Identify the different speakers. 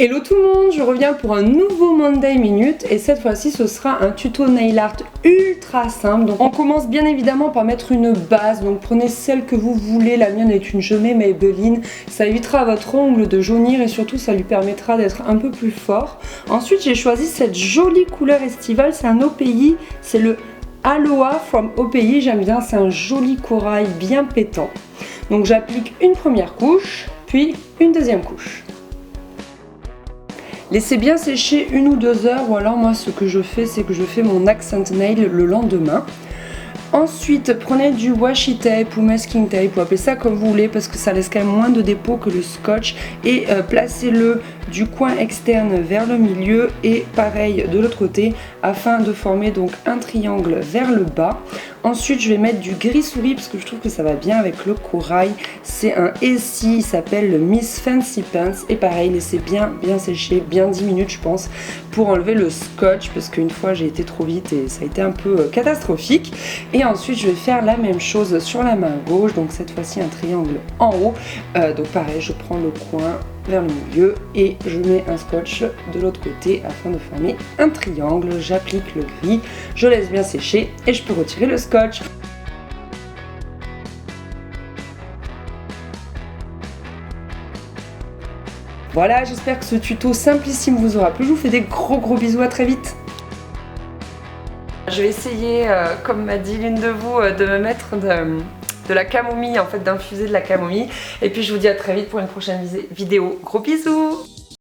Speaker 1: Hello tout le monde, je reviens pour un nouveau Monday Minute et cette fois-ci ce sera un tuto nail art ultra simple. Donc on commence bien évidemment par mettre une base, donc prenez celle que vous voulez, la mienne est une Jemay Maybelline, ça évitera à votre ongle de jaunir et surtout ça lui permettra d'être un peu plus fort. Ensuite j'ai choisi cette jolie couleur estivale, c'est un OPI, c'est le Aloha from OPI, j'aime bien, c'est un joli corail bien pétant. Donc j'applique une première couche, puis une deuxième couche. Laissez bien sécher 1 ou 2 heures, ou alors moi ce que je fais c'est que je fais mon accent nail le lendemain. Ensuite prenez du washi tape ou masking tape, ou appelez ça comme vous voulez parce que ça laisse quand même moins de dépôt que le scotch, et placez-le du coin externe vers le milieu et pareil de l'autre côté afin de former donc un triangle vers le bas. Ensuite je vais mettre du gris souris parce que je trouve que ça va bien avec le corail, c'est un Essie, il s'appelle le Miss Fancy Pants et pareil laissez bien sécher, bien 10 minutes je pense pour enlever le scotch parce qu'une fois j'ai été trop vite et ça a été un peu catastrophique. Et ensuite je vais faire la même chose sur la main gauche, donc cette fois-ci un triangle en haut, donc pareil je prends le coin vers le milieu et je mets un scotch de l'autre côté afin de former un triangle. J'applique le gris, je laisse bien sécher et je peux retirer le scotch. Voilà, j'espère que ce tuto simplissime vous aura plu. Je vous fais des gros bisous, à très vite. Je vais essayer, comme m'a dit l'une de vous, de me mettre de la camomille, en fait d'infuser de la camomille. Et puis je vous dis à très vite pour une prochaine vidéo. Gros bisous!